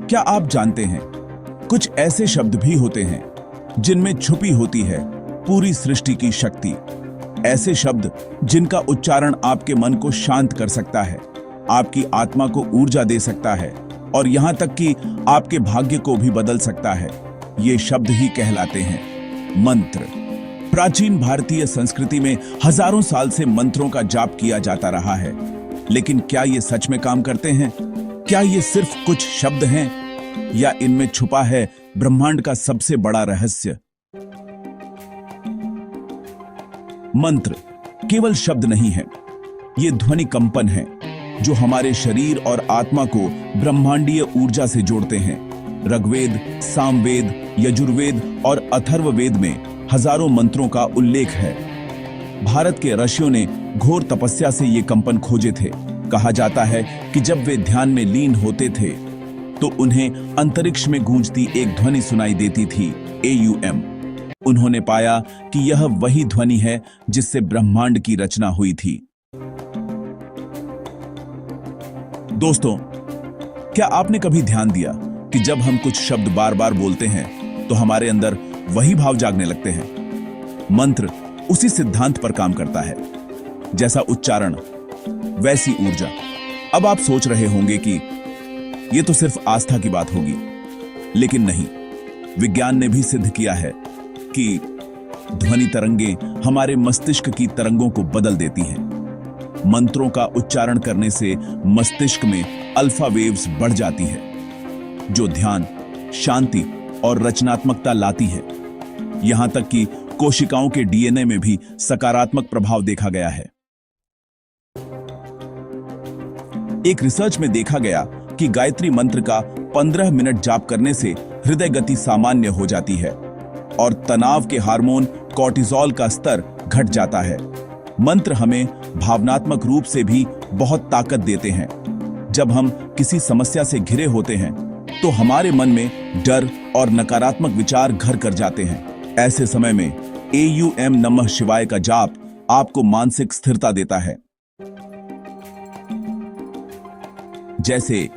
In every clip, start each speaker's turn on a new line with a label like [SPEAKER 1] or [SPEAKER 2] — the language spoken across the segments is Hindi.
[SPEAKER 1] क्या आप जानते हैं, कुछ ऐसे शब्द भी होते हैं जिनमें छुपी होती है पूरी सृष्टि की शक्ति। ऐसे शब्द जिनका उच्चारण आपके मन को शांत कर सकता है, आपकी आत्मा को ऊर्जा दे सकता है और यहां तक कि आपके भाग्य को भी बदल सकता है। ये शब्द ही कहलाते हैं मंत्र। प्राचीन भारतीय संस्कृति में हजारों साल से मंत्रों का जाप किया जाता रहा है, लेकिन क्या ये सच में काम करते हैं? क्या ये सिर्फ कुछ शब्द हैं या इनमें छुपा है ब्रह्मांड का सबसे बड़ा रहस्य? मंत्र केवल शब्द नहीं है, ये ध्वनि कंपन है जो हमारे शरीर और आत्मा को ब्रह्मांडीय ऊर्जा से जोड़ते हैं। ऋग्वेद, सामवेद, यजुर्वेद और अथर्ववेद में हजारों मंत्रों का उल्लेख है। भारत के ऋषियों ने घोर तपस्या से ये कंपन खोजे थे। कहा जाता है कि जब वे ध्यान में लीन होते थे तो उन्हें अंतरिक्ष में गूंजती एक ध्वनि सुनाई देती थी, AUM। उन्होंने पाया कि यह वही ध्वनि है जिससे ब्रह्मांड की रचना हुई थी। दोस्तों, क्या आपने कभी ध्यान दिया कि जब हम कुछ शब्द बार बार बोलते हैं तो हमारे अंदर वही भाव जागने लगते हैं? मंत्र उसी सिद्धांत पर काम करता है। जैसा उच्चारण वैसी ऊर्जा। अब आप सोच रहे होंगे कि यह तो सिर्फ आस्था की बात होगी, लेकिन नहीं। विज्ञान ने भी सिद्ध किया है कि ध्वनि तरंगें हमारे मस्तिष्क की तरंगों को बदल देती हैं। मंत्रों का उच्चारण करने से मस्तिष्क में अल्फा वेव्स बढ़ जाती है, जो ध्यान, शांति और रचनात्मकता लाती है। यहां तक कि कोशिकाओं के DNA में भी सकारात्मक प्रभाव देखा गया है। एक रिसर्च में देखा गया कि गायत्री मंत्र का 15 मिनट जाप करने से हृदय गति सामान्य हो जाती है और तनाव के हार्मोन कॉर्टिसोल का स्तर घट जाता है। मंत्र हमें भावनात्मक रूप से भी बहुत ताकत देते हैं। जब हम किसी समस्या से घिरे होते हैं तो हमारे मन में डर और नकारात्मक विचार घर कर जाते हैं। ऐसे समय में AUM नमः शिवाय का जाप आपको मानसिक स्थिरता देता है। जैसे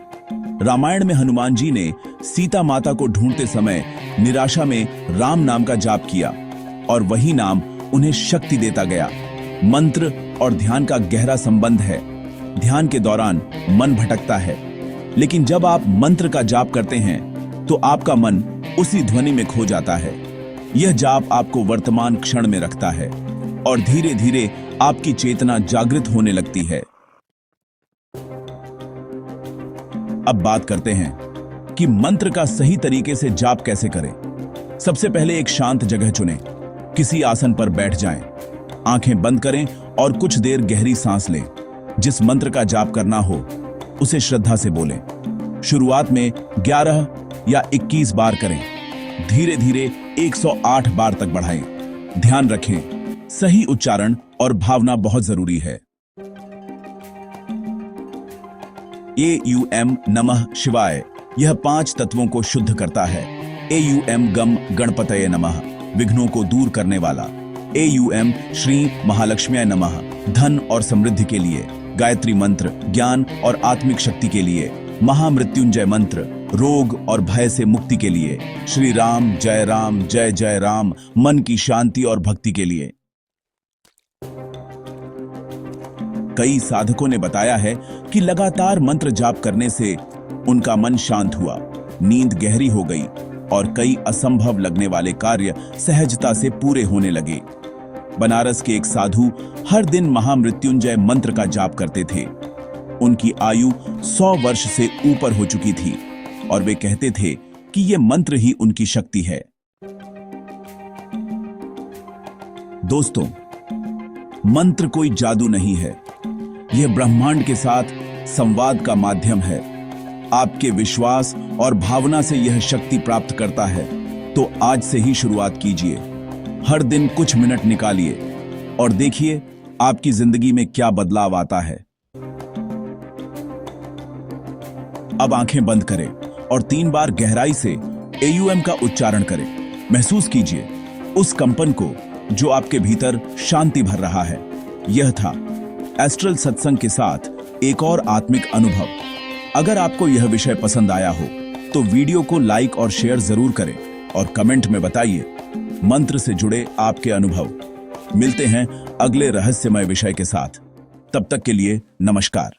[SPEAKER 1] रामायण में हनुमान जी ने सीता माता को ढूंढते समय निराशा में राम नाम का जाप किया और वही नाम उन्हें शक्ति देता गया। मंत्र और ध्यान का गहरा संबंध है। ध्यान के दौरान मन भटकता है, लेकिन जब आप मंत्र का जाप करते हैं तो आपका मन उसी ध्वनि में खो जाता है। यह जाप आपको वर्तमान क्षण में रखता है और धीरे धीरे आपकी चेतना जागृत होने लगती है। अब बात करते हैं कि मंत्र का सही तरीके से जाप कैसे करें। सबसे पहले एक शांत जगह चुनें। किसी आसन पर बैठ जाएं, आंखें बंद करें और कुछ देर गहरी सांस लें। जिस मंत्र का जाप करना हो उसे श्रद्धा से बोलें। शुरुआत में 11 या 21 बार करें, धीरे धीरे 108 बार तक बढ़ाएं। ध्यान रखें, सही उच्चारण और भावना बहुत जरूरी है। AUM नमः शिवाय यह 5 तत्वों को शुद्ध करता है। AUM गम गणपतये नमः विघ्नों को दूर करने वाला। AUM श्री महालक्ष्म्याय नमः धन और समृद्धि के लिए। गायत्री मंत्र ज्ञान और आत्मिक शक्ति के लिए। महामृत्युंजय मंत्र रोग और भय से मुक्ति के लिए। श्री राम जय जय राम मन की शांति और भक्ति के लिए। कई साधकों ने बताया है कि लगातार मंत्र जाप करने से उनका मन शांत हुआ, नींद गहरी हो गई और कई असंभव लगने वाले कार्य सहजता से पूरे होने लगे। बनारस के एक साधु हर दिन महामृत्युंजय मंत्र का जाप करते थे। उनकी आयु 100 वर्ष से ऊपर हो चुकी थी और वे कहते थे कि यह मंत्र ही उनकी शक्ति है। दोस्तों, मंत्र कोई जादू नहीं है, यह ब्रह्मांड के साथ संवाद का माध्यम है। आपके विश्वास और भावना से यह शक्ति प्राप्त करता है, तो आज से ही शुरुआत कीजिए। हर दिन कुछ मिनट निकालिए और देखिए आपकी जिंदगी में क्या बदलाव आता है। अब आंखें बंद करें और 3 बार गहराई से AUM का उच्चारण करें। महसूस कीजिए उस कंपन को जो आपके भीतर शांति भर रहा है। यह था एस्ट्रल सत्संग के साथ एक और आत्मिक अनुभव। अगर आपको यह विषय पसंद आया हो तो वीडियो को लाइक और शेयर जरूर करें और कमेंट में बताइए मंत्र से जुड़े आपके अनुभव। मिलते हैं अगले रहस्यमय विषय के साथ। तब तक के लिए नमस्कार।